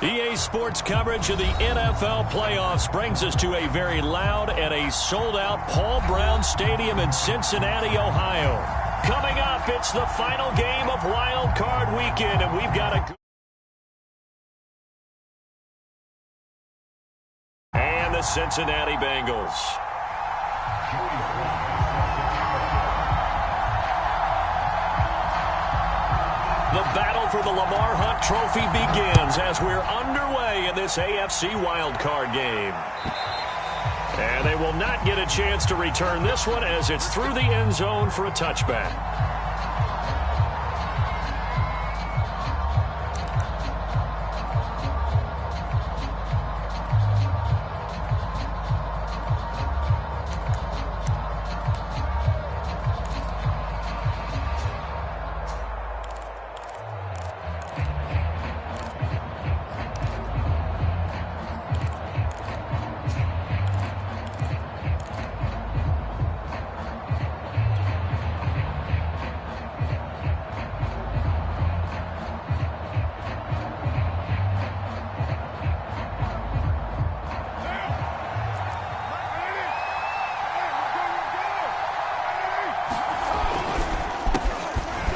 EA Sports coverage of the NFL playoffs brings us to a very loud and a sold-out Paul Brown Stadium in Cincinnati, Ohio. Coming up, it's the final game of Wild Card Weekend, and we've got a... And the Cincinnati Bengals. The battle for the Lamar Hunt Trophy begins as we're underway in this AFC wildcard game. And they will not get a chance to return this one as it's through the end zone for a touchback.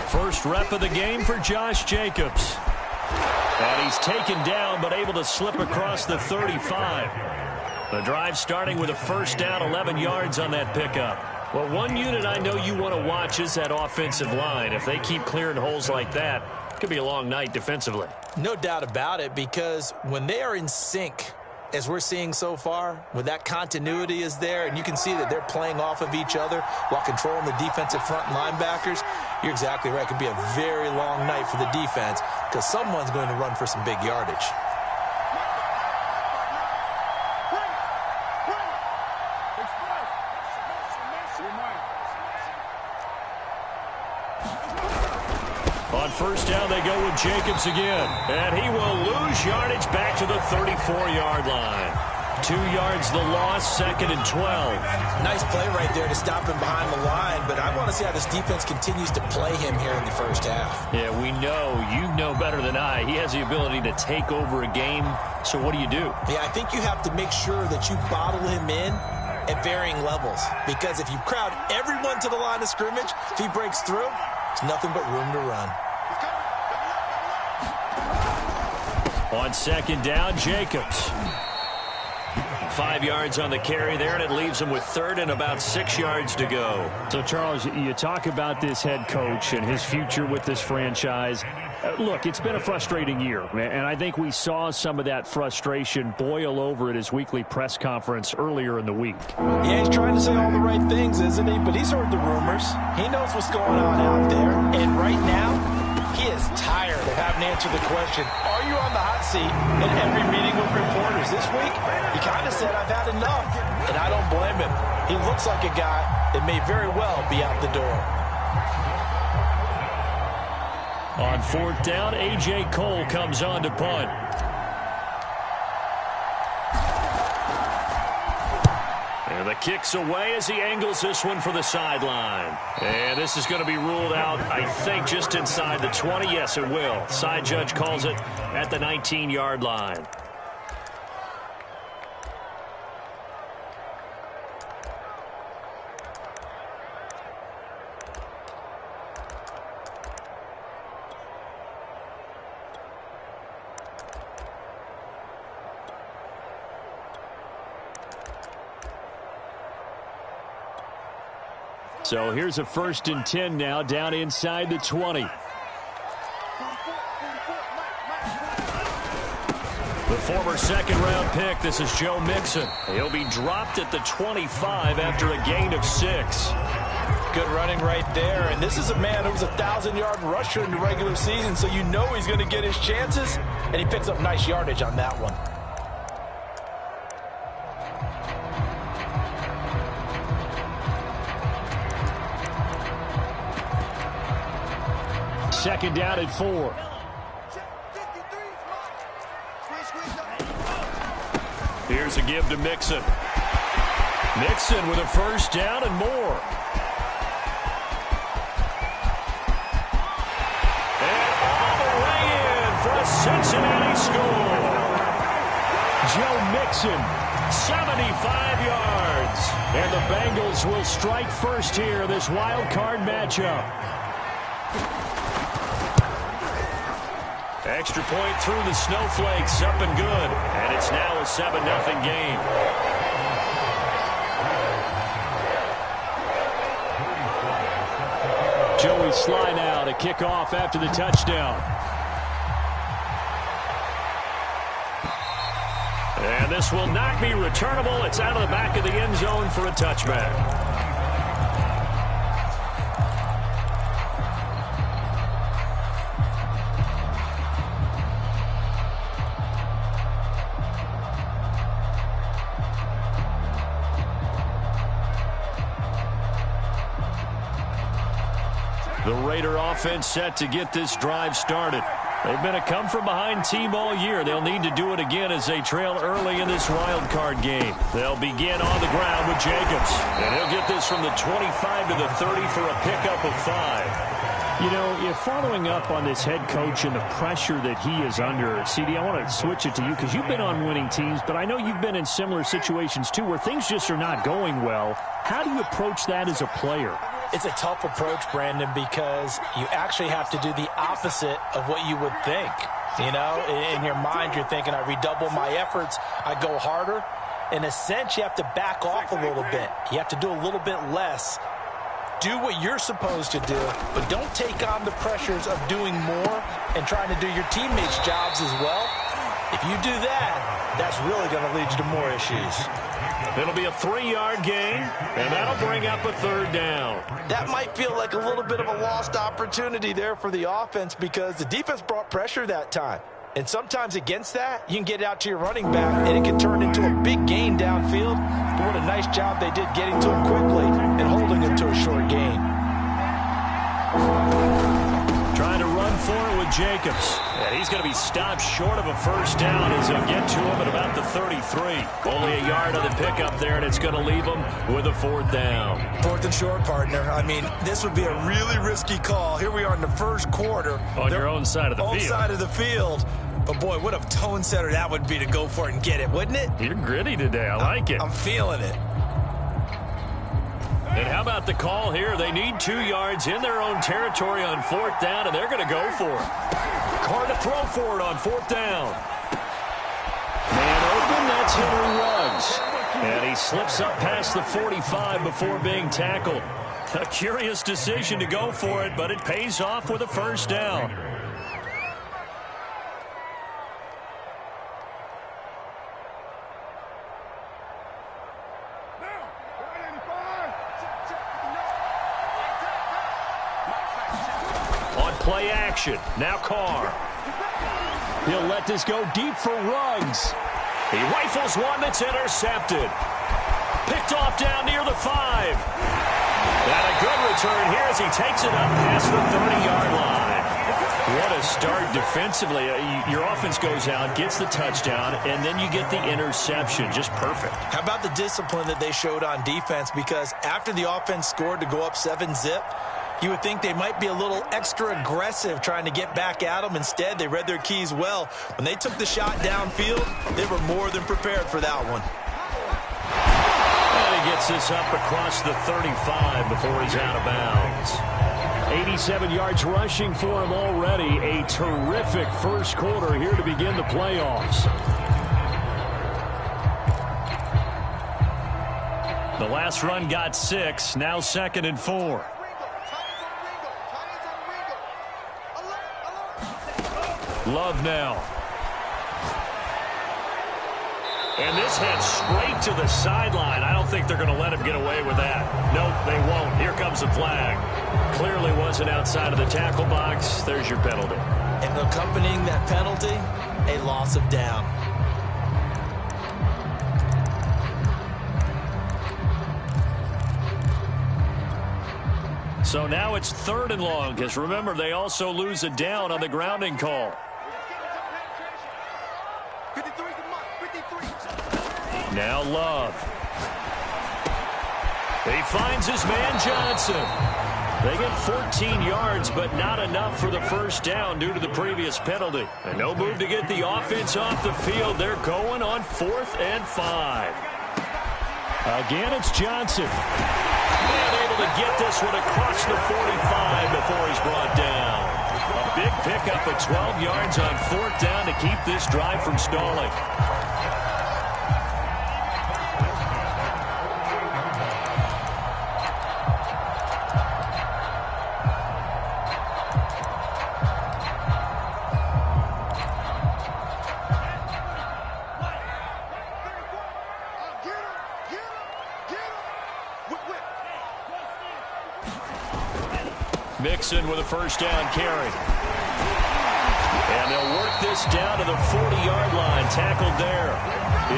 First rep of the game for Josh Jacobs. And he's taken down but able to slip across the 35. The drive starting with a first down, 11 yards on that pickup. Well, one unit I know you want to watch is that offensive line. If they keep clearing holes like that, it could be a long night defensively. No doubt about it, because when they are in sync, as we're seeing so far, when that continuity is there and you can see that they're playing off of each other while controlling the defensive front linebackers, you're exactly right. It could be a very long night for the defense because someone's going to run for some big yardage. On first down, they go with Jacobs again. And he will lose yardage back to the 34-yard line. 2 yards the loss, 2nd and 12. Nice play right there to stop him behind the line, but I want to see how this defense continues to play him here in the first half. Yeah, we know. You know better than I. He has the ability to take over a game. So what do you do? Yeah, I think you have to make sure that you bottle him in at varying levels, because if you crowd everyone to the line of scrimmage, if he breaks through, it's nothing but room to run. On second down, Jacobs. 5 yards on the carry there, and it leaves him with 3rd and about 6 yards to go. So, Charles, you talk about this head coach and his future with this franchise. Look, it's been a frustrating year, and I think we saw some of that frustration boil over at his weekly press conference earlier in the week. Yeah, he's trying to say all the right things, isn't he? But he's heard the rumors. He knows what's going on out there. And right now, he is tired of having to answer the question, are you on the hot seat in every meeting with reporters? This week, he kind of said, I've had enough. And I don't blame him. He looks like a guy that may very well be out the door. On 4th down, A.J. Cole comes on to punt. And the kick's away as he angles this one for the sideline. And this is going to be ruled out, I think, just inside the 20. Yes, it will. Side judge calls it at the 19-yard line. So here's a 1st and 10 now down inside the 20. The former 2nd-round pick, this is Joe Mixon. He'll be dropped at the 25 after a gain of 6. Good running right there. And this is a man who was a 1,000-yard rusher in the regular season, so you know he's going to get his chances. And he picks up nice yardage on that one. Second down at 4. Here's a give to Mixon. Mixon with a first down and more. And all the way in for a Cincinnati score. Joe Mixon, 75 yards. And the Bengals will strike first here, this wild card matchup. Extra point through the snowflakes, up and good. And it's now a 7-0 game. Joey Sly now to kick off after the touchdown. And this will not be returnable. It's out of the back of the end zone for a touchback. The Raider offense set to get this drive started. They've been a come-from-behind team all year. They'll need to do it again as they trail early in this wild card game. They'll begin on the ground with Jacobs. And he'll get this from the 25 to the 30 for a pickup of 5. You know, if following up on this head coach and the pressure that he is under, CD, I want to switch it to you because you've been on winning teams, but I know you've been in similar situations too where things just are not going well. How do you approach that as a player? It's a tough approach, Brandon, because you actually have to do the opposite of what you would think. You know, in your mind, you're thinking, I redouble my efforts, I go harder. In a sense, you have to back off a little bit. You have to do a little bit less. Do what you're supposed to do, but don't take on the pressures of doing more and trying to do your teammates' jobs as well. If you do that, that's really going to lead you to more issues. It'll be a 3-yard gain, and that'll bring up a 3rd down. That might feel like a little bit of a lost opportunity there for the offense because the defense brought pressure that time. And sometimes against that, you can get out to your running back, and it can turn into a big gain downfield. But what a nice job they did getting to him quickly and holding him to a short gain. Trying to run for it with Jacobs. And he's going to be stopped short of a 1st down as he'll get to him at about the 33. Only a yard on the pickup there, and it's going to leave him with a 4th down. 4th and short, partner. I mean, this would be a really risky call. Here we are in the 1st quarter. On your own side of the field. Own side of the field. But, boy, what a tone setter that would be to go for it and get it, wouldn't it? You're gritty today. I like it. I'm feeling it. And how about the call here? They need 2 yards in their own territory on 4th down, and they're going to go for it. Carr to throw for it on 4th down. Man open, that's Henry Ruggs. And he slips up past the 45 before being tackled. A curious decision to go for it, but it pays off with a 1st down. Play action. Now Carr. He'll let this go deep for Ruggs. He rifles one that's intercepted. Picked off down near the 5. And a good return here as he takes it up past the 30-yard line. What a start defensively. Your offense goes out, gets the touchdown, and then you get the interception. Just perfect. How about the discipline that they showed on defense? Because after the offense scored to go up 7-zip, you would think they might be a little extra aggressive trying to get back at them. Instead, they read their keys well. When they took the shot downfield, they were more than prepared for that one. And he gets this up across the 35 before he's out of bounds. 87 yards rushing for him already. A terrific 1st quarter here to begin the playoffs. The last run got 6. Now 2nd and 4. Love now. And this heads straight to the sideline. I don't think they're going to let him get away with that. Nope, they won't. Here comes the flag. Clearly wasn't outside of the tackle box. There's your penalty. And accompanying that penalty, a loss of down. So now it's 3rd and long, because remember, they also lose a down on the grounding call. Now Love. He finds his man Johnson. They get 14 yards, but not enough for the first down due to the previous penalty. And no move to get the offense off the field. They're going on 4th and 5. Again, it's Johnson. And able to get this one across the 45 before he's brought down. A big pickup of 12 yards on 4th down to keep this drive from stalling. Mixon with a first down carry. And they'll work this down to the 40-yard line. Tackled there.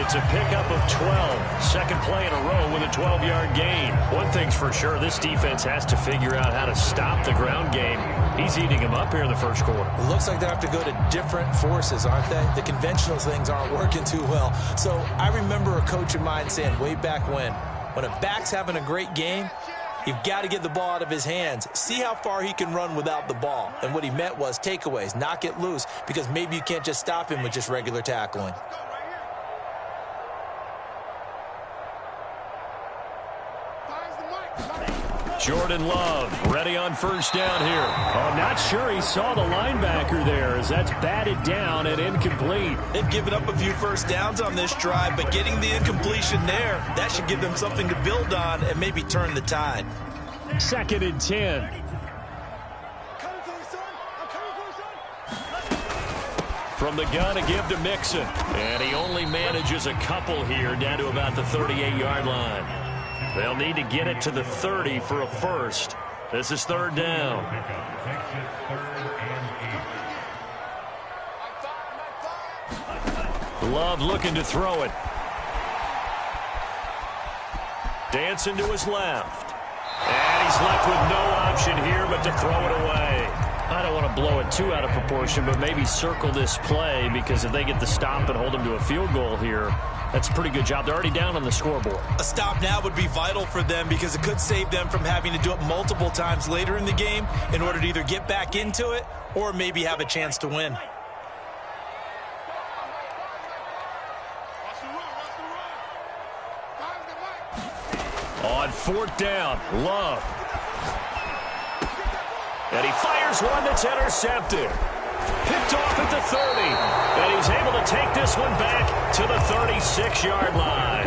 It's a pickup of 12. Second play in a row with a 12-yard gain. One thing's for sure, this defense has to figure out how to stop the ground game. He's eating them up here in the first quarter. It looks like they have to go to different forces, aren't they? The conventional things aren't working too well. So I remember a coach of mine saying way back when a back's having a great game, you've got to get the ball out of his hands. See how far he can run without the ball. And what he meant was takeaways, knock it loose, because maybe you can't just stop him with just regular tackling. Jordan Love ready on first down here. Oh, not sure he saw the linebacker there as that's batted down and incomplete. They've given up a few first downs on this drive, but getting the incompletion there, that should give them something to build on and maybe turn the tide. 2nd and 10. From the gun, a give to Mixon. And he only manages a couple here down to about the 38-yard line. They'll need to get it to the 30 for a first. This is 3rd down. Love looking to throw it. Dancing to his left. And he's left with no option here but to throw it away. I don't want to blow it too out of proportion, but maybe circle this play, because if they get the stop and hold them to a field goal here, that's a pretty good job. They're already down on the scoreboard. A stop now would be vital for them because it could save them from having to do it multiple times later in the game in order to either get back into it or maybe have a chance to win. On 4th down, Love. And he fires one that's intercepted. Picked off at the 30. And he's able to take this one back to the 36-yard line.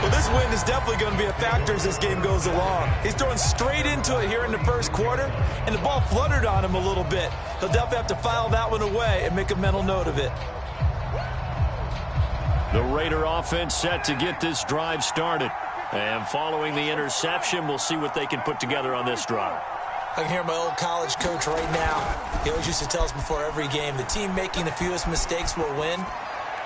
Well, this win is definitely going to be a factor as this game goes along. He's throwing straight into it here in the first quarter, and the ball fluttered on him a little bit. He'll definitely have to file that one away and make a mental note of it. The Raider offense set to get this drive started. And following the interception, we'll see what they can put together on this drive. I can hear my old college coach right now. He always used to tell us before every game, the team making the fewest mistakes will win.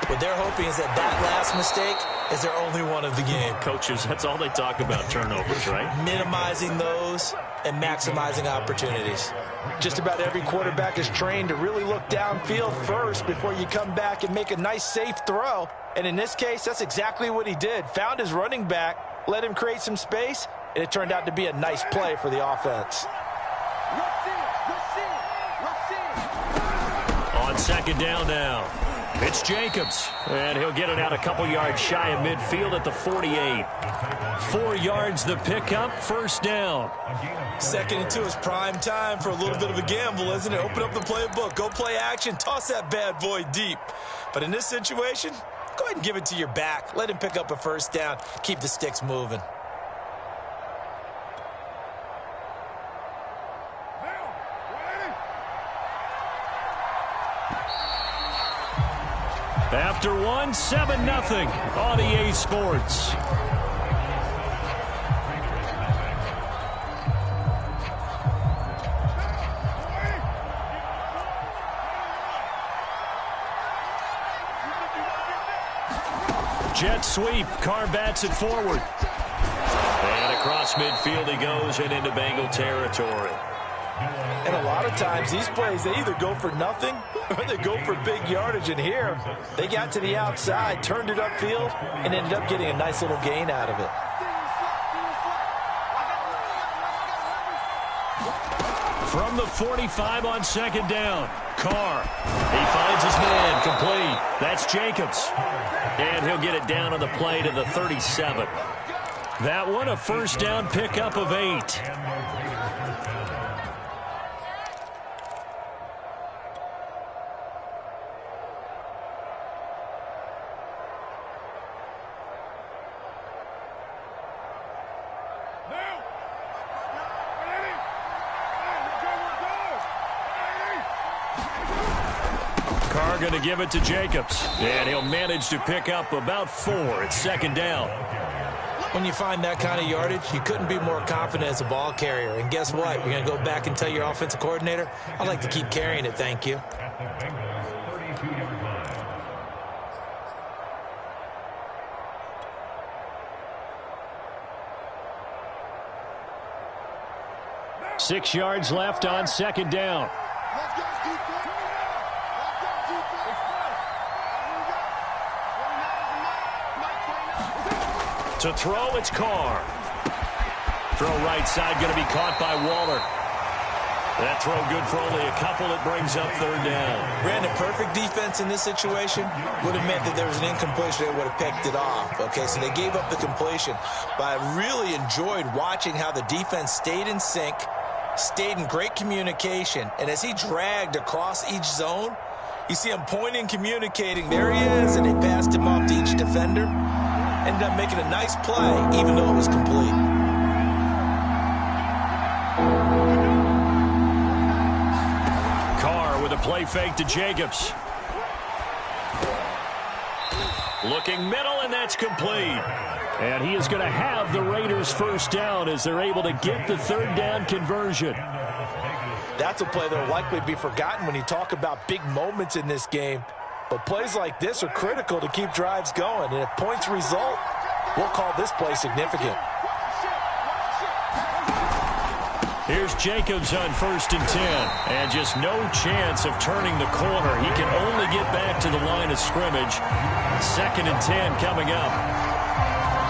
What they're hoping is that last mistake is their only one of the game. Coaches, that's all they talk about, turnovers, right? Minimizing those and maximizing opportunities. Just about every quarterback is trained to really look downfield first before you come back and make a nice, safe throw. And in this case, that's exactly what he did. Found his running back, let him create some space, and it turned out to be a nice play for the offense. On 2nd down now, it's Jacobs. And he'll get it out a couple yards shy of midfield at the 48. 4 yards the pickup, first down. 2nd and 2 is prime time for a little bit of a gamble, isn't it? Open up the playbook, go play action, toss that bad boy deep. But in this situation, go ahead and give it to your back. Let him pick up a first down, keep the sticks moving. After one, 7-0 on EA Sports. Jet sweep. Carr bats it forward. And across midfield he goes and into Bengal territory. And a lot of times these plays, they either go for nothing or they go for big yardage. And here, they got to the outside, turned it upfield, and ended up getting a nice little gain out of it. From the 45 on second down, Carr. He finds his man, complete. That's Jacobs. And he'll get it down on the play to the 37. That one, a first down pickup of 8. Carr going to give it to Jacobs. And he'll manage to pick up about 4. It's second down. When you find that kind of yardage, you couldn't be more confident as a ball carrier. And guess what? You're going to go back and tell your offensive coordinator, I'd like to keep carrying it, thank you. Six yards left on second down. To throw, it's Carr. Throw right side, going to be caught by Waller. That throw good for only a couple. It brings up third down. Brandon, perfect defense in this situation would have meant that there was an incompletion. They would have picked it off. Okay, so they gave up the completion. But I really enjoyed watching how the defense stayed in sync, stayed in great communication. And as he dragged across each zone, you see him pointing, communicating. There he is, and they passed him off to each defender. Ended up making a nice play, even though it was complete. Carr with a play fake to Jacobs. Looking middle, and that's complete. And he is going to have the Raiders first down as they're able to get the third down conversion. That's a play that will likely be forgotten when you talk about big moments in this game. But plays like this are critical to keep drives going. And if points result, we'll call this play significant. Here's Jacobs on 1st and 10. And just no chance of turning the corner. He can only get back to the line of scrimmage. 2nd and 10 coming up.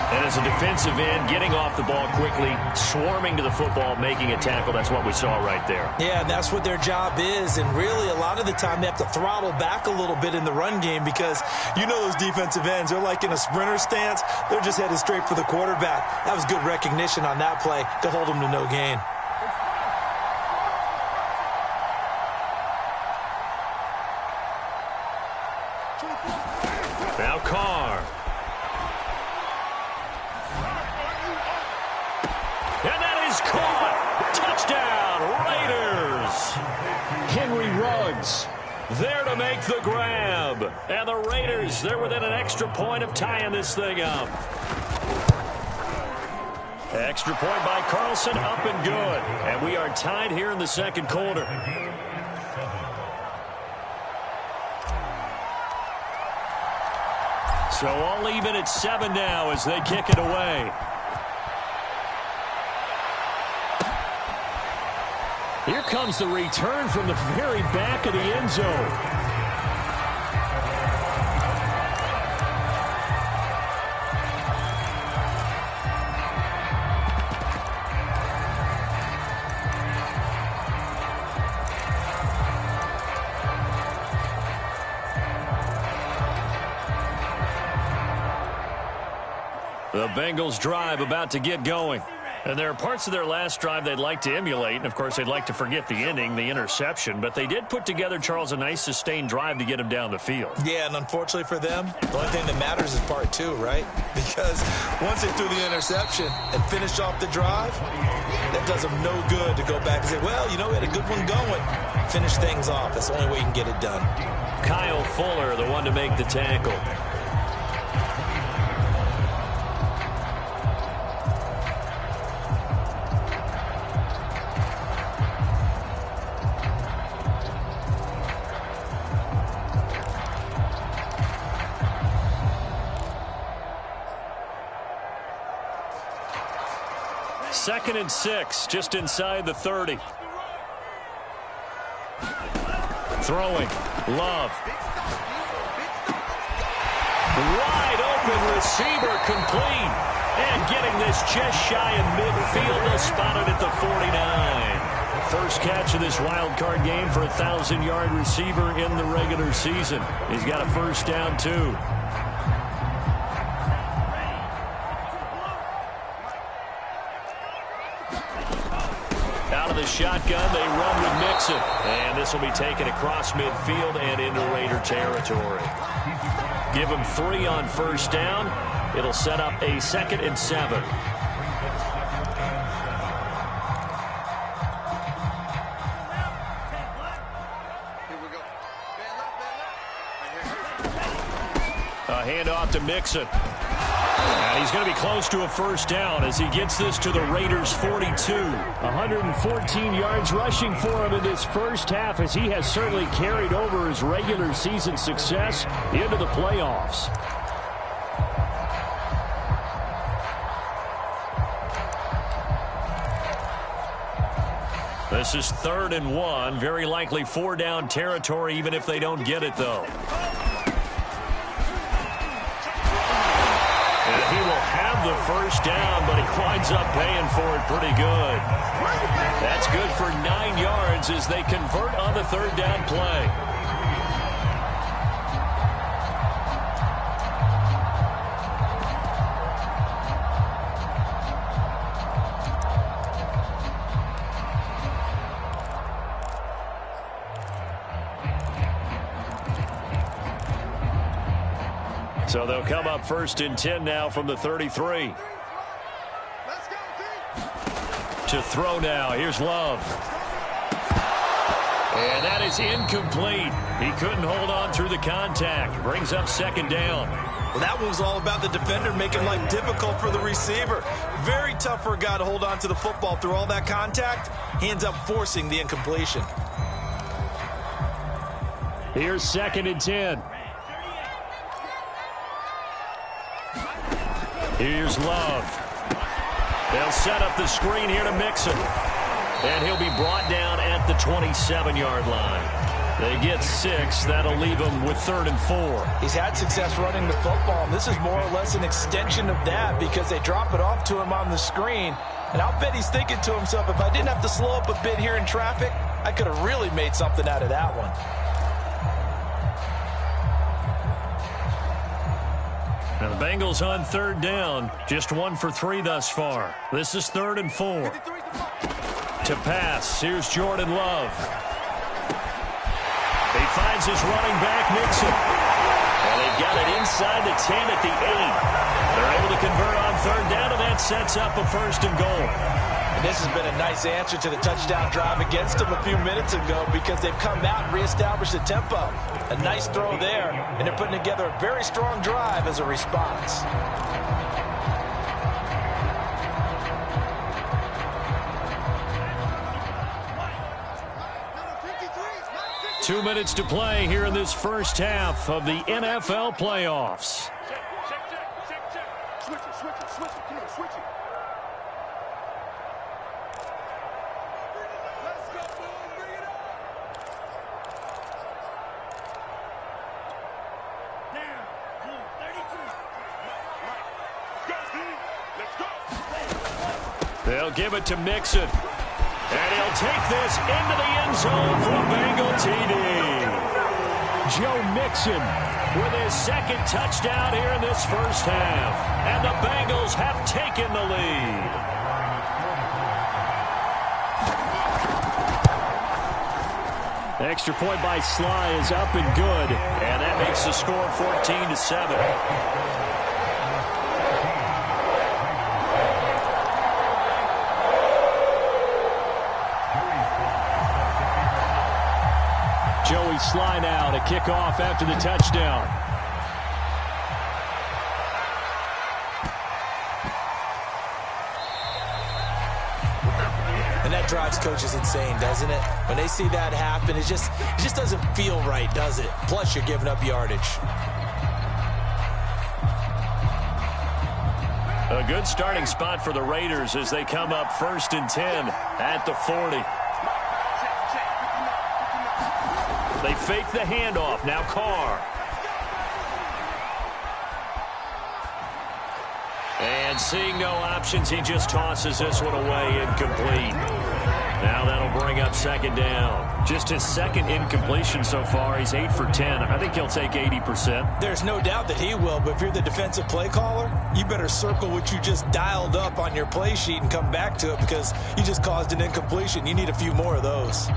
And as a defensive end, getting off the ball quickly, swarming to the football, making a tackle. That's what we saw right there. Yeah, and that's what their job is. And really, a lot of the time, they have to throttle back a little bit in the run game because you know those defensive ends, they're like in a sprinter stance. They're just headed straight for the quarterback. That was good recognition on that play to hold them to no gain. Now Carr. And that is caught. Touchdown, Raiders. Henry Ruggs there to make the grab. And the Raiders, they're within an extra point of tying this thing up. Extra point by Carlson, up and good. And we are tied here in the second quarter. So all even at 7 now as they kick it away. Here comes the return from the very back of the end zone. The Bengals drive about to get going. And there are parts of their last drive they'd like to emulate. And, of course, they'd like to forget the ending, the interception. But they did put together, Charles, a nice sustained drive to get him down the field. Yeah, and unfortunately for them, the only thing that matters is part 2, right? Because once they threw the interception and finished off the drive, that does them no good to go back and say, well, you know, we had a good one going. Finish things off. That's the only way you can get it done. Kyle Fuller, the one to make the tackle. Second and 6, just inside the 30. Throwing, Love. Wide open receiver, complete. And getting this just shy of midfield, they'll spot it at the 49. First catch of this wild card game for a 1,000-yard receiver in the regular season. He's got a first down, too. Out of the shotgun, they run with Mixon. And this will be taken across midfield and into Raider territory. Give him 3 on first down. It'll set up a 2nd and 7. A handoff to Mixon. And he's going to be close to a first down as he gets this to the Raiders' 42. 114 yards rushing for him in this first half, as he has certainly carried over his regular season success into the playoffs. This is 3rd and 1. Very likely 4-down territory, even if they don't get it, though. And he will have the first down, but he winds up paying for it pretty good. That's good for 9 yards as they convert on the 3rd down play. So they'll come up 1st and 10 now from the 33. To throw now. Here's Love. And that is incomplete. He couldn't hold on through the contact. Brings up 2nd down. Well, that one was all about the defender making life difficult for the receiver. Very tough for a guy to hold on to the football through all that contact. He ends up forcing the incompletion. Here's 2nd and 10. Here's Love. They'll set up the screen here to Mixon. And he'll be brought down at the 27-yard line. They get 6. That'll leave him with 3rd and 4. He's had success running the football, and this is more or less an extension of that because they drop it off to him on the screen. And I'll bet he's thinking to himself, if I didn't have to slow up a bit here in traffic, I could have really made something out of that one. Now the Bengals on 3rd down. Just 1 for 3 thus far. This is 3rd and 4. To pass. Here's Jordan Love. He finds his running back, Mixon. And they've got it inside the 10 at the 8. They're able to convert on 3rd down, and that sets up a 1st and goal. And this has been a nice answer to the touchdown drive against them a few minutes ago because they've come out and reestablished the tempo. A nice throw there, and they're putting together a very strong drive as a response. Two minutes to play here in this first half of the NFL playoffs. They'll give it to Mixon. And he'll take this into the end zone for a Bengal TD. Joe Mixon with his 2nd touchdown here in this first half. And the Bengals have taken the lead. Extra point by Sly is up and good. And that makes the score 14-7. Joey Sly now to kick off after the touchdown. And that drives coaches insane, doesn't it? When they see that happen, it just doesn't feel right, does it? Plus, you're giving up yardage. A good starting spot for the Raiders as they come up 1st and 10 at the 40. They fake the handoff. Now Carr. And seeing no options, he just tosses this one away incomplete. Now that'll bring up second down. Just his second incompletion so far. He's 8 for 10. I think he'll take 80%. There's no doubt that he will, but if you're the defensive play caller, you better circle what you just dialed up on your play sheet and come back to it because you just caused an incompletion. You need a few more of those.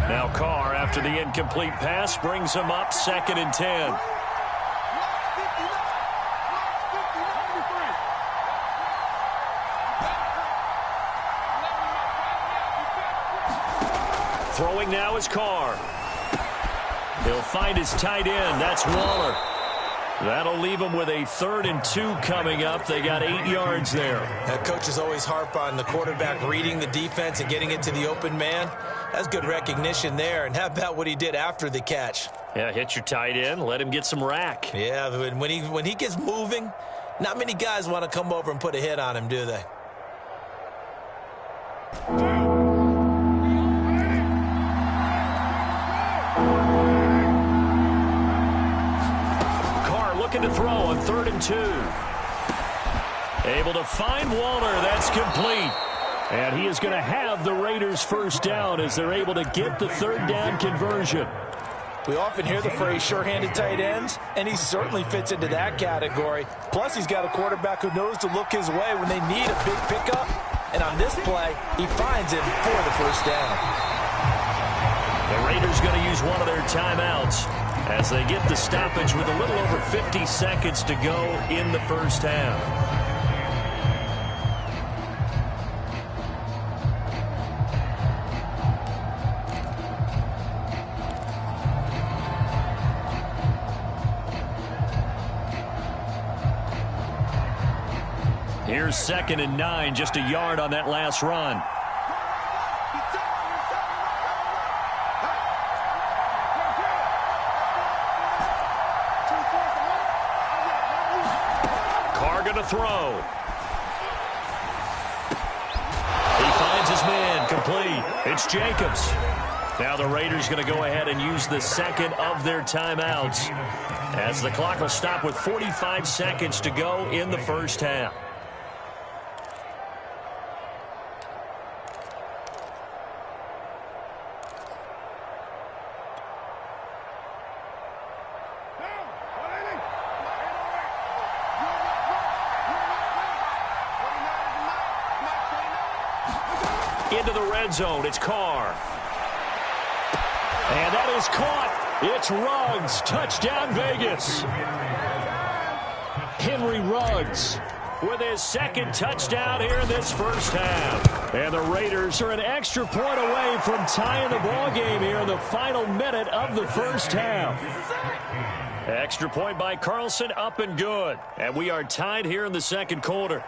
Now Carr, after the incomplete pass, brings him up 2nd and 10. Throwing now is Carr. He'll find his tight end. That's Waller. That'll leave him with a 3rd and 2 coming up. They got 8 yards there. Coaches always harp on the quarterback reading the defense and getting it to the open man. That's good recognition there. And how about what he did after the catch? Yeah, hit your tight end. Let him get some rack. Yeah, but when he gets moving, not many guys want to come over and put a hit on him, do they? To throw on 3rd and 2. Able to find Waller. That's complete. And he is going to have the Raiders first down as they're able to get the 3rd down conversion. We often hear the phrase sure-handed tight ends, and he certainly fits into that category. Plus, he's got a quarterback who knows to look his way when they need a big pickup. And on this play, he finds him for the first down. The Raiders going to use one of their timeouts as they get the stoppage with a little over 50 seconds to go in the first half. Here's 2nd and 9, just a yard on that last run. To throw. He finds his man, complete. It's Jacobs. Now the Raiders going to go ahead and use the 2nd of their timeouts as the clock will stop with 45 seconds to go in the first half. Into the red zone, it's Carr. And that is caught. It's Ruggs. Touchdown, Vegas. Henry Ruggs with his 2nd touchdown here in this first half. And the Raiders are an extra point away from tying the ball game here in the final minute of the first half. Extra point by Carlson, up and good. And we are tied here in the 2nd quarter.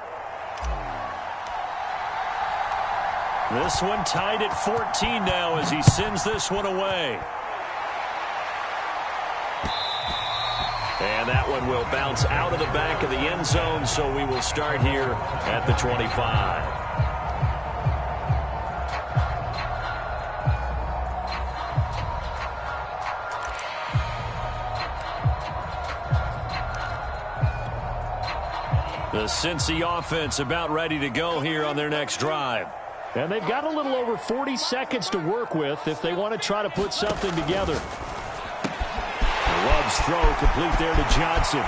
This one tied at 14 now as he sends this one away. And that one will bounce out of the back of the end zone, so we will start here at the 25. The Cincy offense about ready to go here on their next drive. And they've got a little over 40 seconds to work with if they want to try to put something together. Love's throw complete there to Johnson.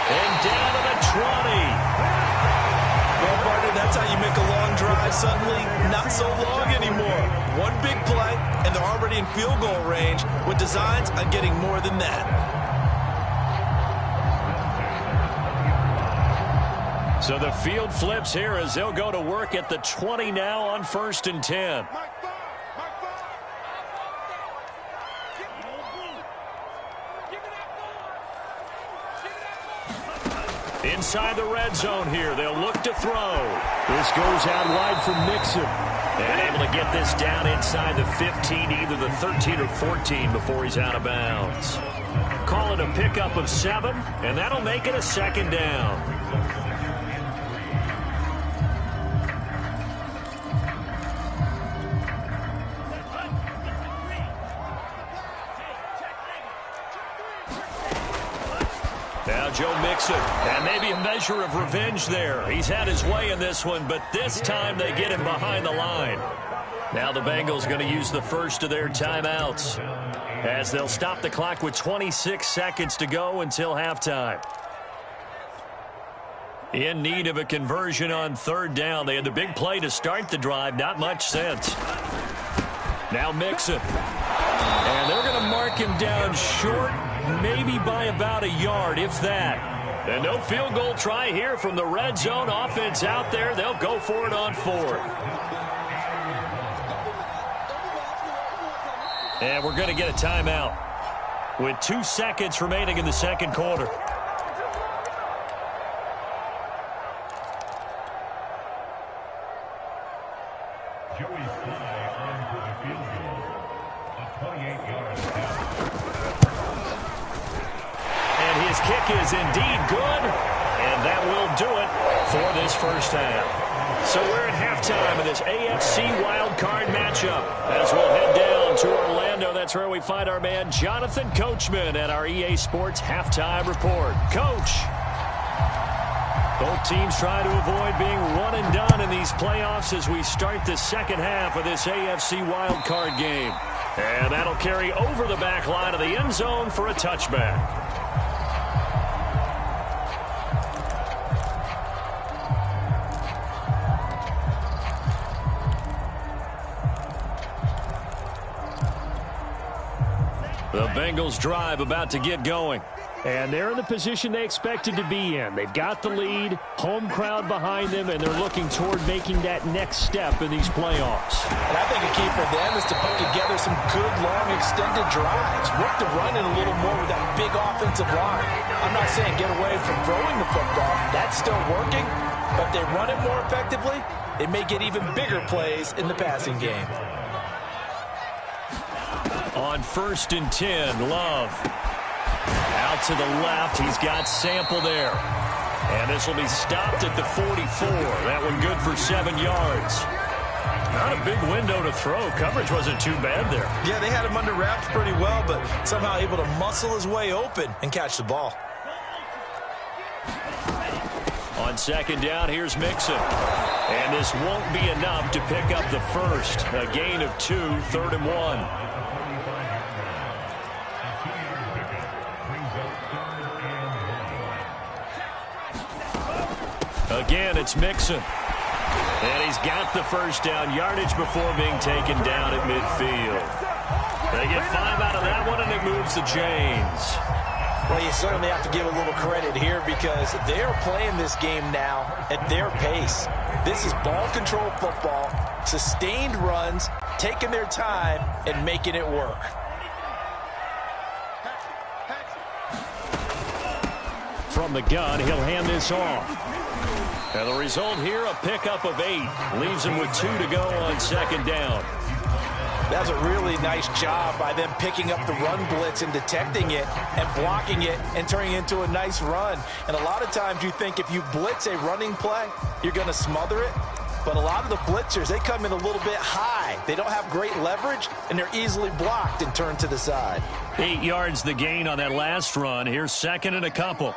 And down to the 20. Well, partner, that's how you make a long drive suddenly not so long anymore. One big play, and they're already in field goal range with designs on getting more than that. So the field flips here as they'll go to work at the 20 now on 1st and 10. Inside the red zone here, they'll look to throw. This goes out wide from Mixon. And able to get this down inside the 15, either the 13 or 14 before he's out of bounds. Call it a pickup of 7, and that'll make it a 2nd down. Now Joe Mixon, and maybe a measure of revenge there. He's had his way in this one, but this time they get him behind the line. Now the Bengals going to use the first of their timeouts as they'll stop the clock with 26 seconds to go until halftime. In need of a conversion on third down. They had the big play to start the drive. Not much sense. Now Mixon. And they're going to mark him down short, maybe by about a yard, if that. And no field goal try here from the red zone. Offense out there. They'll go for it on fourth. And we're going to get a timeout with 2 seconds remaining in the second quarter. And his kick is indeed good, and that will do it for this first half. So we're at halftime of this AFC wildcard matchup as we'll head down to Orlando. That's where we find our man Jonathan Coachman at our EA Sports Halftime Report. Coach, both teams try to avoid being one and done in these playoffs as we start the second half of this AFC wildcard game. And that'll carry over the back line of the end zone for a touchback. The Bengals drive about to get going. And they're in the position they expected to be in. They've got the lead, home crowd behind them, and they're looking toward making that next step in these playoffs. And I think a key for them is to put together some good, long, extended drives. Work the run in a little more with that big offensive line. I'm not saying get away from throwing the football. That's still working. But if they run it more effectively, they may get even bigger plays in the passing game. On 1st and 10, Love. Out to the left. He's got Sample there. And this will be stopped at the 44. That one good for 7 yards. Not a big window to throw. Coverage wasn't too bad there. Yeah, they had him under wraps pretty well, but somehow able to muscle his way open and catch the ball. On 2nd down, here's Mixon. And this won't be enough to pick up the first. A gain of 2, 3rd and 1. Again, it's Mixon. And he's got the first down, yardage before being taken down at midfield. They get 5 out of that one, and it moves the chains. Well, you certainly have to give a little credit here because they are playing this game now at their pace. This is ball control football, sustained runs, taking their time, and making it work. From the gun, he'll hand this off. And the result here, a pickup of 8. Leaves him with 2 to go on 2nd down. That's a really nice job by them picking up the run blitz and detecting it and blocking it and turning it into a nice run. And a lot of times you think if you blitz a running play, you're going to smother it. But a lot of the blitzers, they come in a little bit high. They don't have great leverage, and they're easily blocked and turned to the side. 8 yards the gain on that last run. Here's 2nd and a couple.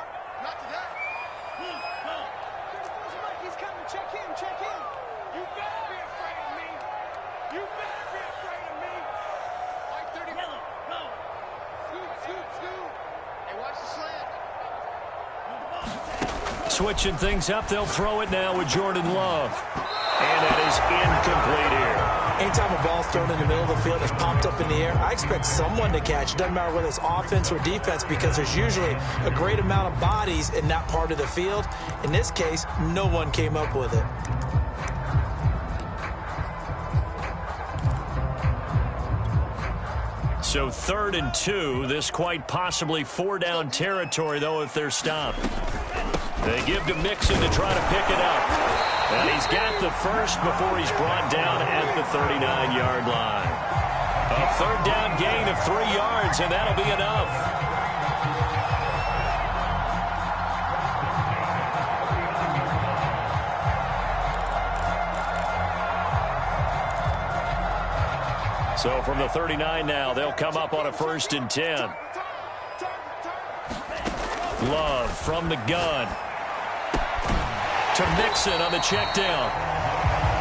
Switching things up, they'll throw it now with Jordan Love. And that is incomplete here. Anytime a ball's thrown in the middle of the field, it's popped up in the air, I expect someone to catch. It doesn't matter whether it's offense or defense because there's usually a great amount of bodies in that part of the field. In this case, no one came up with it. So 3rd and 2, this quite possibly 4-down territory, though, if they're stopped. They give to Mixon to try to pick it up. And he's got the first before he's brought down at the 39-yard line. A 3rd down gain of 3 yards, and that'll be enough. So from the 39 now, they'll come up on a 1st and 10. Love from the gun. To Mixon on the check down.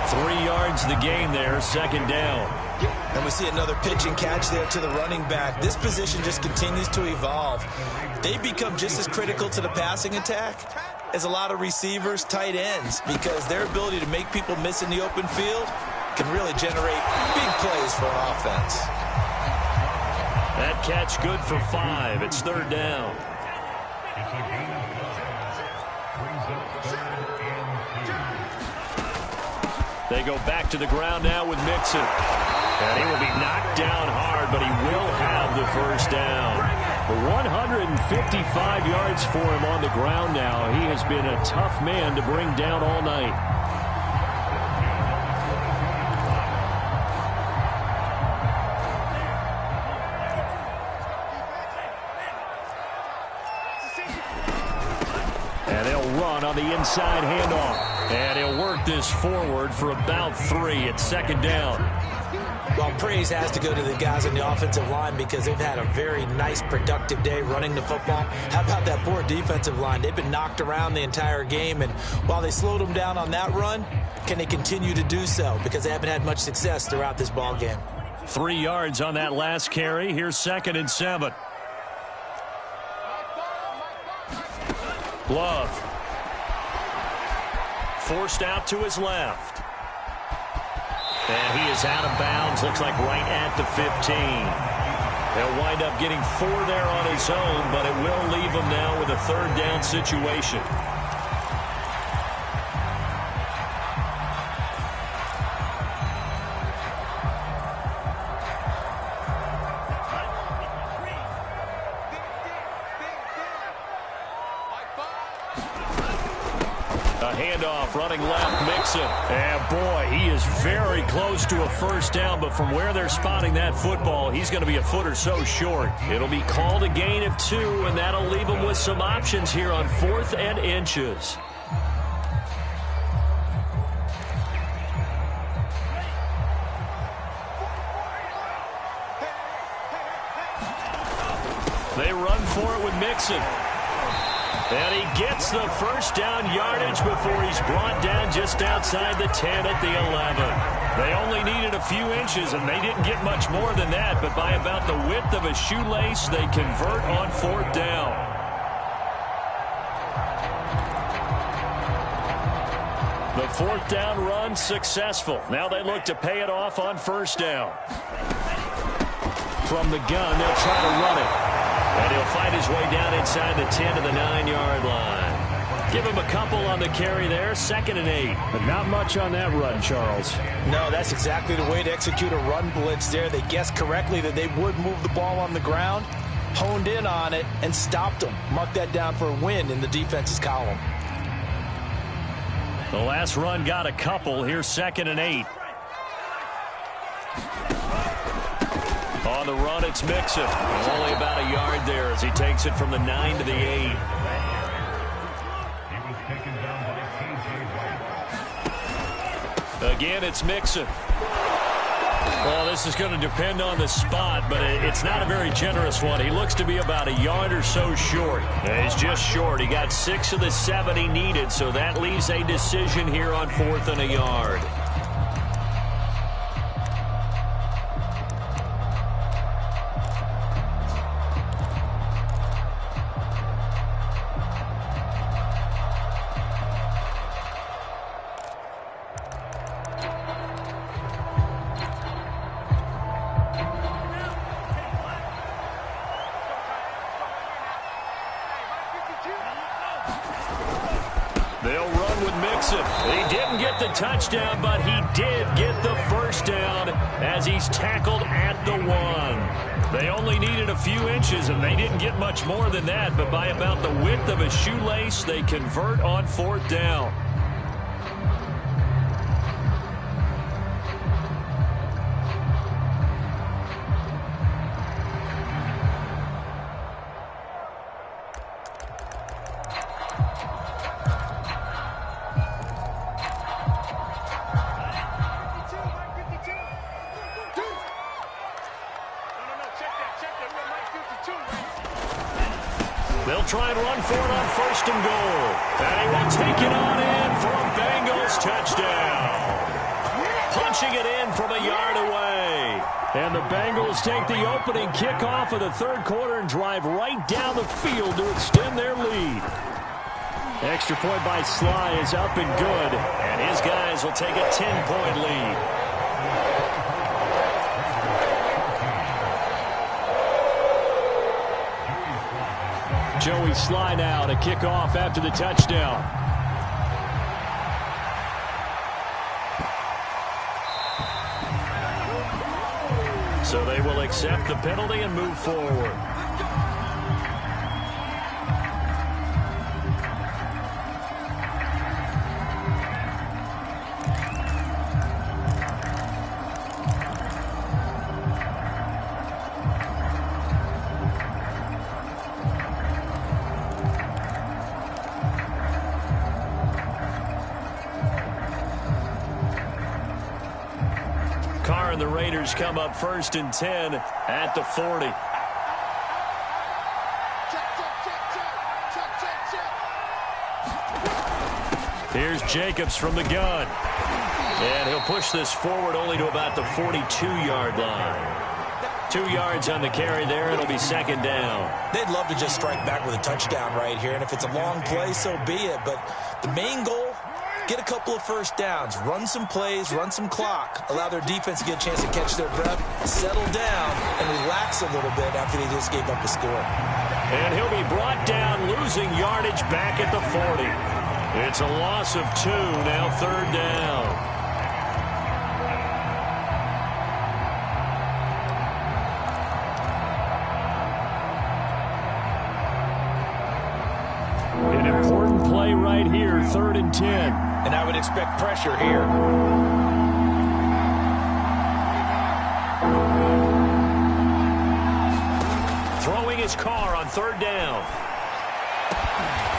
3 yards the gain there, second down. And we see another pitch and catch there to the running back. This position just continues to evolve. They become just as critical to the passing attack as a lot of receivers, tight ends, because their ability to make people miss in the open field can really generate big plays for an offense. That catch good for 5. It's third down. They go back to the ground now with Mixon. And he will be knocked down hard, but he will have the first down. 155 yards for him on the ground now. He has been a tough man to bring down all night. And they'll run on the inside handoff. And he'll work this forward for about 3. It's second down. Well, praise has to go to the guys on the offensive line because they've had a very nice, productive day running the football. How about that poor defensive line? They've been knocked around the entire game, and while they slowed them down on that run, can they continue to do so? Because they haven't had much success throughout this ball game. 3 yards on that last carry. Here's 2nd and 7. Love. Forced out to his left. And he is out of bounds. Looks like right at the 15. He'll wind up getting 4 there on his own, but it will leave him now with a third down situation. Handoff, running left, Mixon. And boy, he is very close to a first down, but from where they're spotting that football, he's going to be a foot or so short. It'll be called a gain of 2, and that'll leave him with some options here on 4th and inches. They run for it with Mixon. And he gets the first down yardage before he's brought down just outside the 10 at the 11. They only needed a few inches, and they didn't get much more than that, but by about the width of a shoelace, they convert on 4th down. The 4th down run successful. Now they look to pay it off on 1st down. From the gun, they'll try to run it. And he'll find his way down inside the 10 to the 9-yard line. Give him a couple on the carry there, 2nd and 8. But not much on that run, Charles. No, that's exactly the way to execute a run blitz there. They guessed correctly that they would move the ball on the ground, honed in on it, and stopped them. Mark that down for a win in the defense's column. The last run got a couple. Here's 2nd and 8. On the run, it's Mixon. Only about a yard there as he takes it from the 9 to the 8. Again, it's Mixon. Well, this is going to depend on the spot, but it's not a very generous one. He looks to be about a yard or so short. He's just short. He got 6 of the 7 he needed, so that leaves a decision here on 4th and a yard. They'll run with Mixon. He didn't get the touchdown, but he did get the first down as he's tackled at the 1. They only needed a few inches, and they didn't get much more than that, but by about the width of a shoelace, they convert on 4th down. They'll He'll try and run for it on first and goal. And he will take it on in for a Bengals touchdown. Punching it in from a yard away. And the Bengals take the opening kickoff of the third quarter and drive right down the field to extend their lead. Extra point by Sly is up and good. And his guys will take a 10-point lead. Joey Sly now to kick off after the touchdown. So they will accept the penalty and move forward. Carr and the Raiders come up first and 10 at the 40. Here's Jacobs from the gun. And he'll push this forward only to about the 42-yard line. 2 yards on the carry there. It'll be second down. They'd love to just strike back with a touchdown right here. And if it's a long play, so be it. But the main goal, get a couple of first downs, run some plays, run some clock, allow their defense to get a chance to catch their breath, settle down, and relax a little bit after they just gave up the score. And he'll be brought down, losing yardage back at the 40. It's a loss of 2, now third down. An important play right here, 3rd and 10. And I would expect pressure here. Throwing his Carr on 3rd down.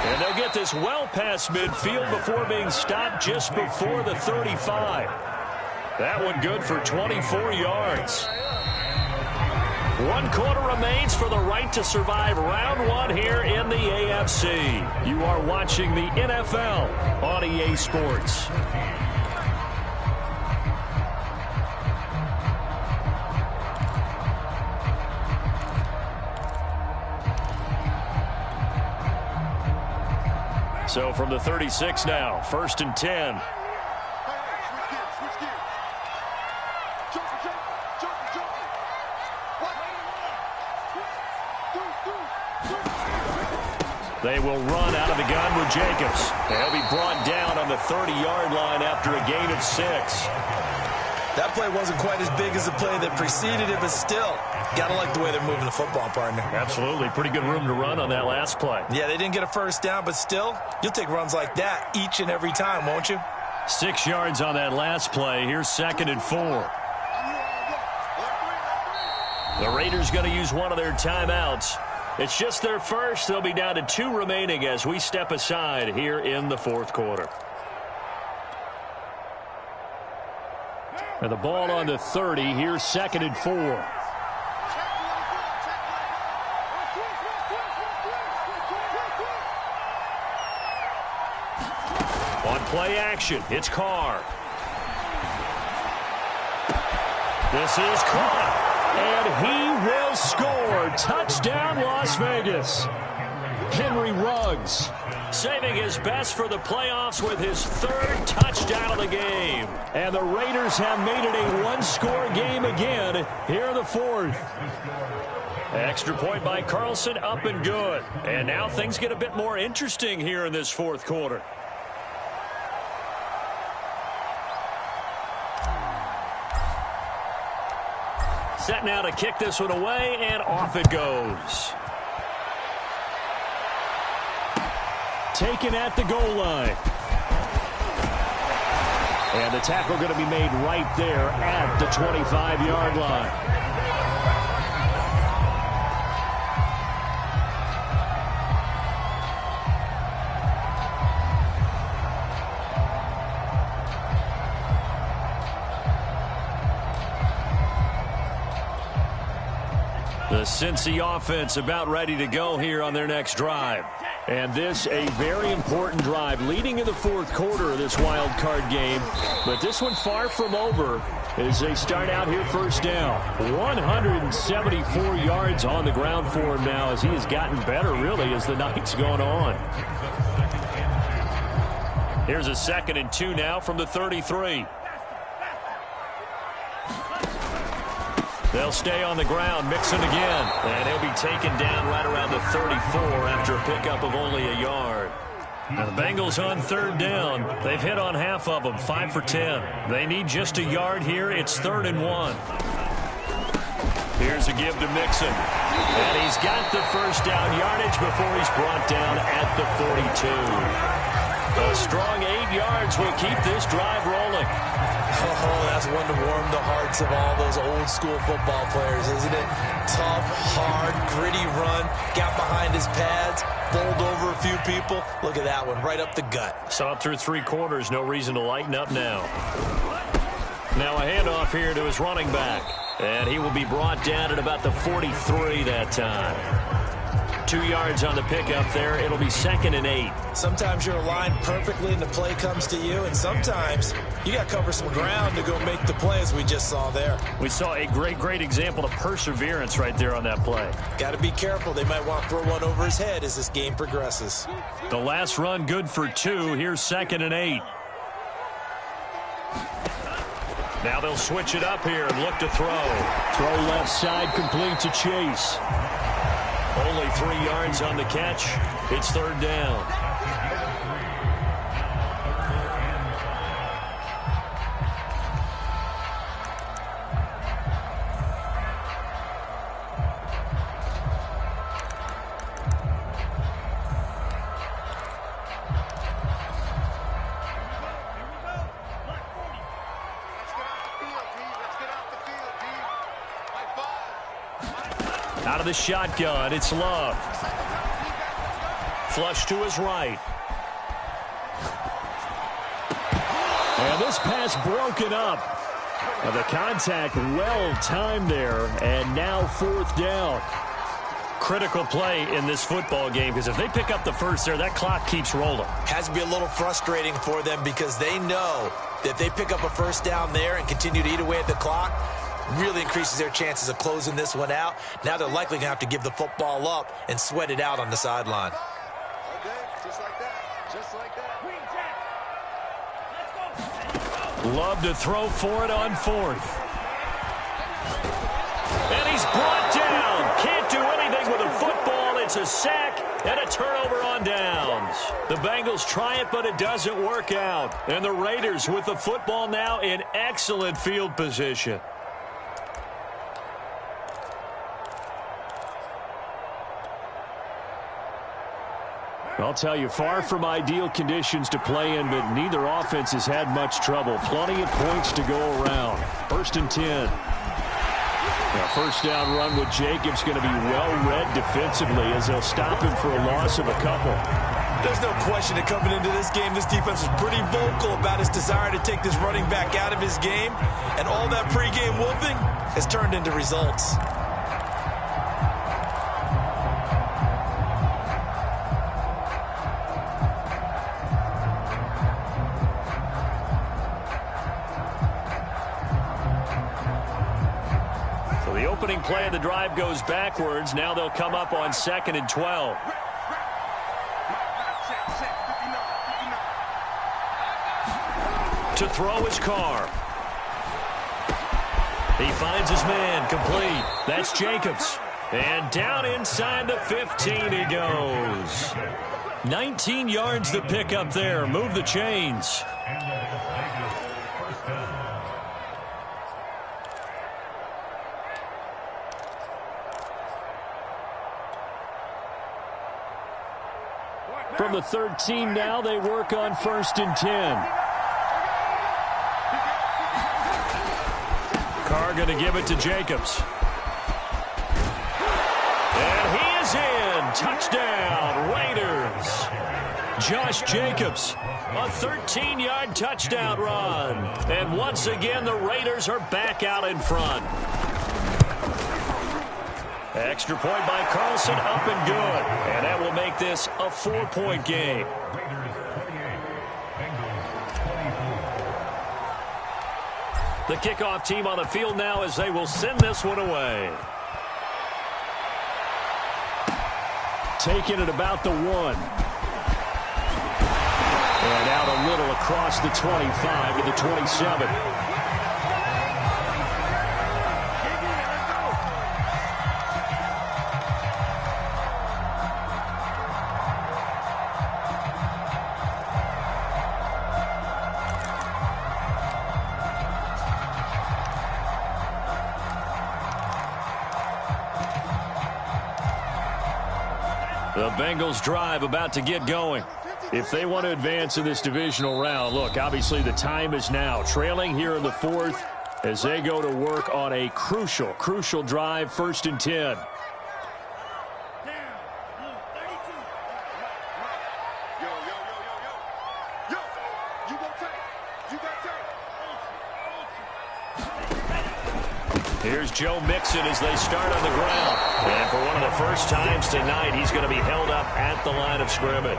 And they'll get this well past midfield before being stopped just before the 35. That one good for 24 yards. 1 quarter remains for the right to survive round 1 here in the AFC. You are watching the NFL on EA Sports. So from the 36 now, 1st and 10. They will run out of the gun with Jacobs. They'll be brought down on the 30-yard line after a gain of 6. That play wasn't quite as big as the play that preceded it, but still, gotta like the way they're moving the football, partner. Absolutely. Pretty good room to run on that last play. Yeah, they didn't get a first down, but still, you'll take runs like that each and every time, won't you? 6 yards on that last play. Here's 2nd and 4. The Raiders going to use one of their timeouts. It's just their first. They'll be down to 2 remaining as we step aside here in the 4th quarter. And the ball on the 30. Here's 2nd and 4. On play action, it's Carr. This is caught. And he will score. Touchdown, Las Vegas. Henry Ruggs saving his best for the playoffs with his 3rd touchdown of the game. And the Raiders have made it a 1-score game again here in the 4th. Extra point by Carlson, up and good. And now things get a bit more interesting here in this 4th quarter. Set now to kick this one away, and off it goes. Taken at the goal line. And the tackle going to be made right there at the 25-yard line. The The Cincy offense about ready to go here on their next drive. And this a very important drive leading in the fourth quarter of this wild card game. But this one far from over as they start out here first down. 174 yards on the ground for him now as he has gotten better really as the night's gone on. Here's a 2nd and 2 now from the 33. They'll stay on the ground, Mixon again. And he'll be taken down right around the 34 after a pickup of only a yard. Now the Bengals on 3rd down. They've hit on half of them, 5 for 10. They need just a yard here. It's 3rd and 1. Here's a give to Mixon. And he's got the first down yardage before he's brought down at the 42. A strong 8 yards will keep this drive rolling. Oh, that's one to warm the hearts of all those old-school football players, isn't it? Tough, hard, gritty run, got behind his pads, bowled over a few people. Look at that one, right up the gut. Saw it through 3 quarters, no reason to lighten up now. Now a handoff here to his running back. And he will be brought down at about the 43 that time. 2 yards on the pickup there. It'll be 2nd and 8. Sometimes you're aligned perfectly and the play comes to you, and sometimes you got to cover some ground to go make the play, as we just saw there. We saw a great example of perseverance right there on that play. Got to be careful. They might want to throw one over his head as this game progresses. The last run good for 2. Here's 2nd and 8. Now they'll switch it up here and look to throw. Throw left side, complete to Chase. Only 3 yards on the catch. It's 3rd down. Out of the shotgun, it's Love. Flush to his right. And this pass broken up. And the contact well timed there. And now 4th down. Critical play in this football game because if they pick up the first there, that clock keeps rolling. Has to be a little frustrating for them because they know that if they pick up a first down there and continue to eat away at the clock, really increases their chances of closing this one out. Now they're likely going to have to give the football up and sweat it out on the sideline. Okay, just like that. Just like that. Love to throw for it on 4th. And he's brought down. Can't do anything with a football. It's a sack and a turnover on downs. The Bengals try it, but it doesn't work out. And the Raiders with the football now in excellent field position. I'll tell you, far from ideal conditions to play in, but neither offense has had much trouble. Plenty of points to go around. 1st and 10. Now, first down run with Jacobs going to be well read defensively as they'll stop him for a loss of a couple. There's no question that coming into this game, this defense was pretty vocal about his desire to take this running back out of his game, and all that pregame wolfing has turned into results. Opening play of the drive goes backwards. Now they'll come up on 2nd and 12. To throw his car. He finds his man, complete. That's Jacobs. And down inside the 15 he goes. 19 yards to pick up there. Move the chains. From the 13 now, they work on 1st and 10. Carr going to give it to Jacobs. And he is in. Touchdown, Raiders. Josh Jacobs, a 13-yard touchdown run. And once again, the Raiders are back out in front. Extra point by Carlson, up and good. And that will make this a 4-point game. The kickoff team on the field now as they will send this one away. Taking it about the 1. And out a little across the 25 to the 27. The Bengals drive about to get going. If they want to advance in this divisional round, look, obviously the time is now. Trailing here in the 4th as they go to work on a crucial drive, 1st and 10. Here's Joe Mixon as they start on the ground. And for one of the first times tonight, he's going to be held up at the line of scrimmage.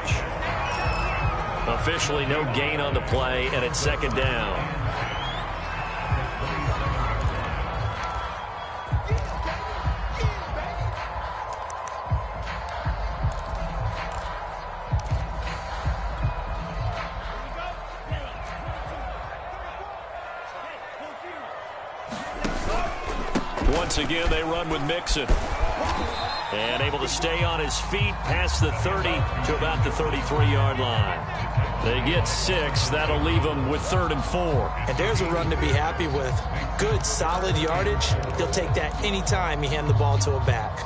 Officially no gain on the play, and it's 2nd down. Once again, they run with Mixon. And able to stay on his feet past the 30 to about the 33-yard line. They get 6. That'll leave them with 3rd and 4. And there's a run to be happy with. Good, solid yardage. He'll take that anytime you hand the ball to a back.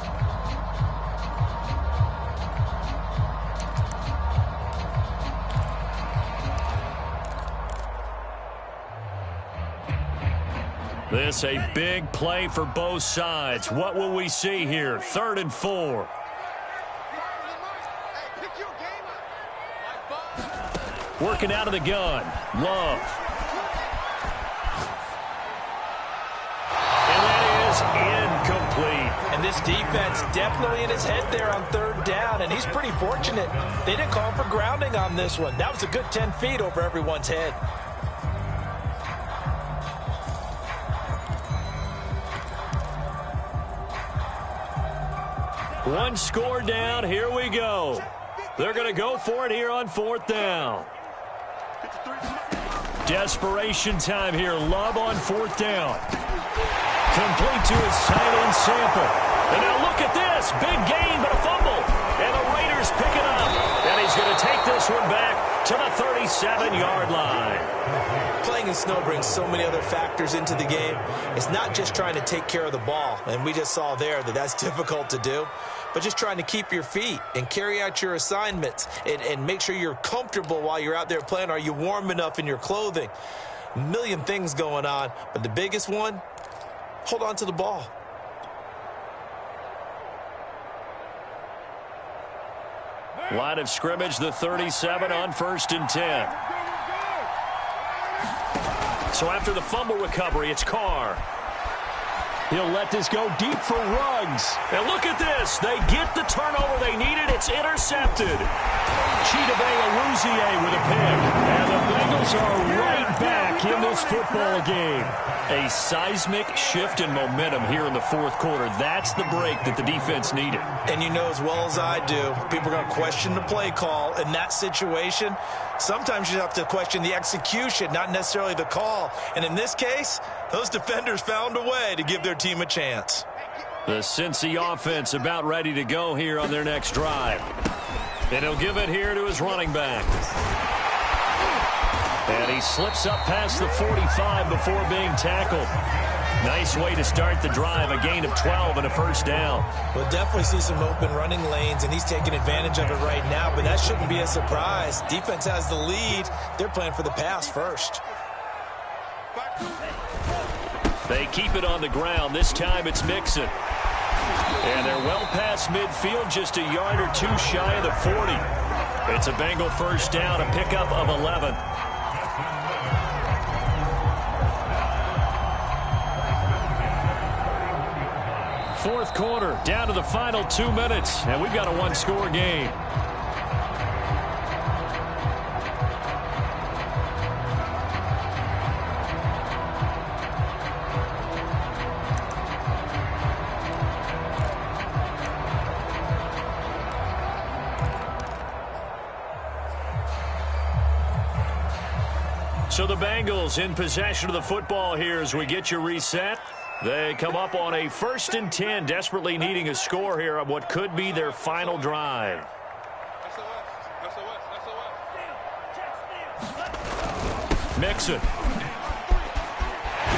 This a big play for both sides. What will we see here? 3rd and 4. Working out of the gun. Love. And that is incomplete. And this defense definitely in his head there on 3rd down, and he's pretty fortunate. They didn't call for grounding on this one. That was a good 10 feet over everyone's head. One score down. Here we go. They're going to go for it here on 4th down. Desperation time here. Love on 4th down. Complete to his tight end Sample. And now look at this. Big gain, but a fumble. And the Raiders pick it up. And he's going to take this one back to the 37-yard line. Playing in snow brings so many other factors into the game. It's not just trying to take care of the ball, and we just saw there that that's difficult to do, but just trying to keep your feet and carry out your assignments and make sure you're comfortable while you're out there playing. Are you warm enough in your clothing? A million things going on, but the biggest one, hold on to the ball. Line of scrimmage, the 37 on 1st and 10. So after the fumble recovery, it's Carr. He'll let this go deep for Ruggs. And look at this. They get the turnover they needed. It's intercepted. Chidobe Awuzie with a pick. And the Bengals are right back in this football game. A seismic shift in momentum here in the 4th quarter. That's the break that the defense needed. And you know as well as I do, people are going to question the play call in that situation. Sometimes you have to question the execution, not necessarily the call. And in this case, those defenders found a way to give their team a chance. The Cincy offense about ready to go here on their next drive. And he'll give it here to his running back. And he slips up past the 45 before being tackled. Nice way to start the drive, a gain of 12 and a 1st down. We'll definitely see some open running lanes, and he's taking advantage of it right now, but that shouldn't be a surprise. Defense has the lead. They're playing for the pass first. They keep it on the ground. This time it's Mixon. And they're well past midfield, just a yard or two shy of the 40. It's a Bengal 1st down, a pickup of 11. fourth quarter, down to the final 2 minutes, and we've got a one-score game. So the Bengals in possession of the football here as we get you reset. They come up on a 1st and 10, desperately needing a score here on what could be their final drive. Mixon.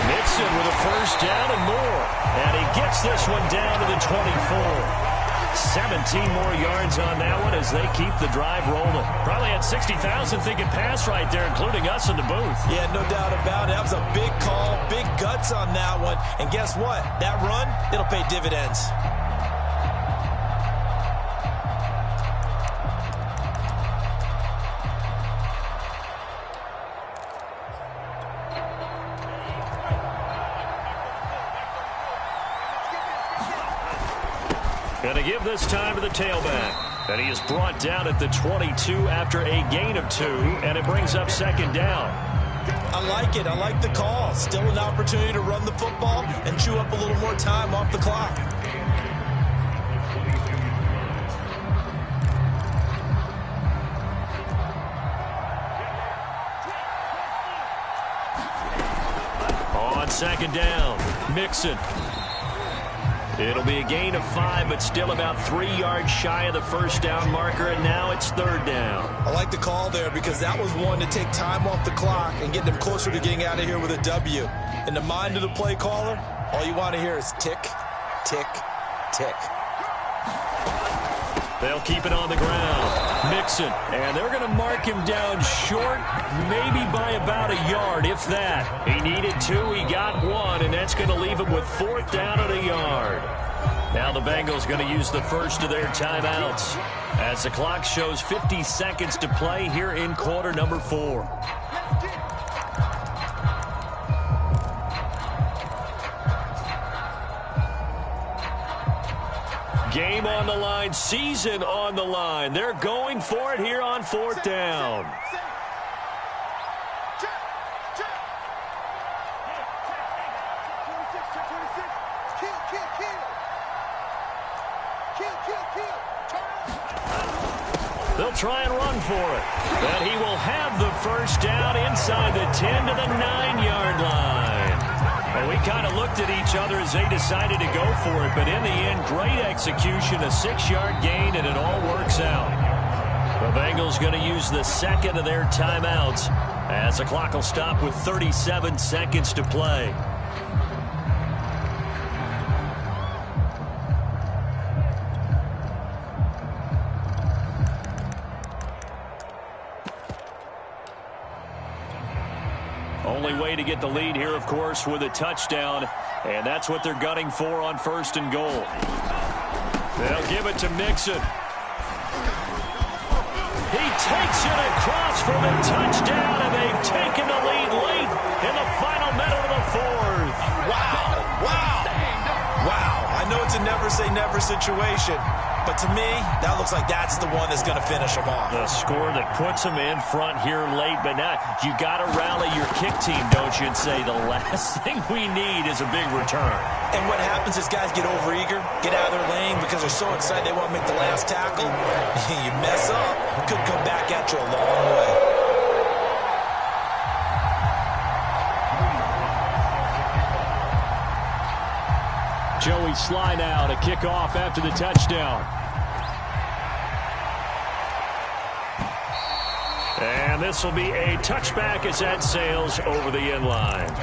Mixon with a first down and more. And he gets this one down to the 24. 17 more yards on that one as they keep the drive rolling. Probably had 60,000 thinking pass right there, including us in the booth. Yeah, no doubt about it. That was a big call, big guts on that one. And guess what? That run, it'll pay dividends. Going to give this time to the tailback. And he is brought down at the 22 after a gain of 2, and it brings up 2nd down. I like it. I like the call. Still an opportunity to run the football and chew up a little more time off the clock. On 2nd down, Mixon. It'll be a gain of 5, but still about 3 yards shy of the first down marker, and now it's 3rd down. I like the call there because that was one to take time off the clock and get them closer to getting out of here with a W. In the mind of the play caller, all you want to hear is tick, tick, tick. They'll keep it on the ground. Mixon, and they're going to mark him down short, maybe by about a yard, if that. He needed 2, he got 1, and that's going to leave him with 4th down at a yard. Now the Bengals going to use the first of their timeouts as the clock shows 50 seconds to play here in quarter number 4. Game on the line, season on the line. They're going for it here on 4th down. They'll try and run for it. But he will have the first down inside the 10 to the 9-yard line. Well, we kind of looked at each other as they decided to go for it, but in the end, great execution, a 6-yard gain, and it all works out. The Bengals going to use the second of their timeouts as the clock will stop with 37 seconds to play. Only way to get the lead here, of course, with a touchdown, and that's what they're gunning for on 1st and goal. They'll give it to Mixon. He takes it across for the touchdown, and they've taken the lead late in the final minute of the 4th. Wow, wow, wow. I know it's a never-say-never situation, but to me, that looks like that's the one that's going to finish them off. The score that puts them in front here late, but now you got to rally your kick team, don't you, and say the last thing we need is a big return. And what happens is guys get overeager, get out of their lane because they're so excited they want to make the last tackle. You mess up, it could come back at you a long way. Joey Sly now to kick off after the touchdown. And this will be a touchback as that sails over the end line.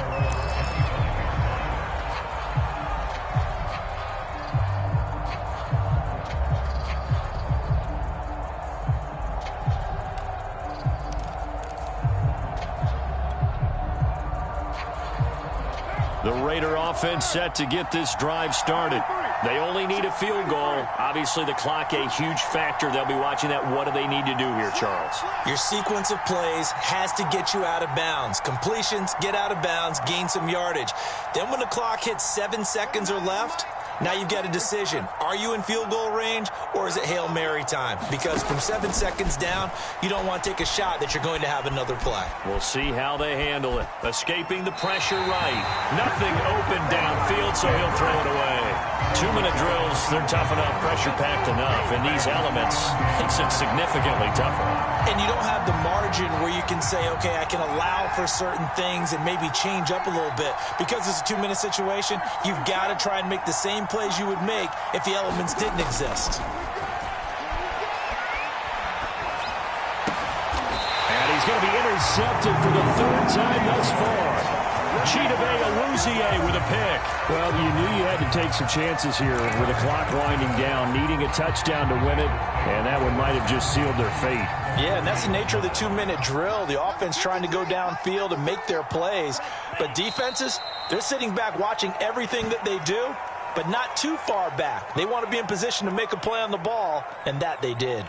The Raider offense set to get this drive started. They only need a field goal. Obviously, the clock a huge factor. They'll be watching that. What do they need to do here, Charles? Your sequence of plays has to get you out of bounds. Completions, get out of bounds, gain some yardage. Then when the clock hits 7 seconds or left, Now you've got a decision. Are you in field goal range, or is it Hail Mary time? Because from 7 seconds down, you don't want to take a shot that you're going to have another play. We'll see how they handle it. Escaping the pressure right. Nothing open downfield, so he'll throw it away. 2-minute drills, they're tough enough, pressure-packed enough. And these elements makes it significantly tougher. And you don't have the margin where you can say, okay, I can allow for certain things and maybe change up a little bit. Because it's a 2-minute situation, you've got to try and make the same plays you would make if the elements didn't exist. And he's going to be intercepted for the 3rd time thus far. Chidobe Awuzie with a pick. Well, you knew you had to take some chances here with the clock winding down, needing a touchdown to win it, and that one might have just sealed their fate. Yeah, and that's the nature of the 2-minute drill. The offense trying to go downfield and make their plays. But defenses, they're sitting back watching everything that they do, but not too far back. They want to be in position to make a play on the ball, and that they did.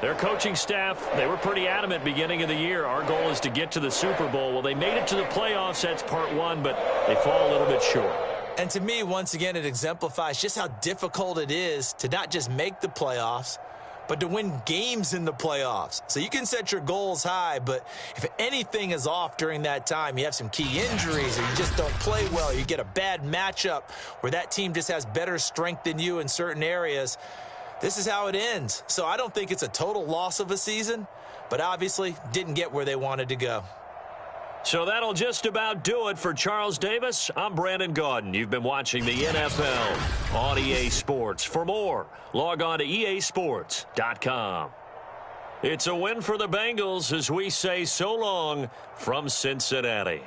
Their coaching staff, they were pretty adamant beginning of the year. Our goal is to get to the Super Bowl. Well, they made it to the playoffs. That's part one, but they fall a little bit short. And to me, once again, it exemplifies just how difficult it is to not just make the playoffs, but to win games in the playoffs. So you can set your goals high, but if anything is off during that time, you have some key injuries or you just don't play well, you get a bad matchup where that team just has better strength than you in certain areas, this is how it ends. So I don't think it's a total loss of a season, but obviously didn't get where they wanted to go. So that'll just about do it for Charles Davis. I'm Brandon Gaudin. You've been watching the NFL on EA Sports. For more, log on to easports.com. It's a win for the Bengals as we say so long from Cincinnati.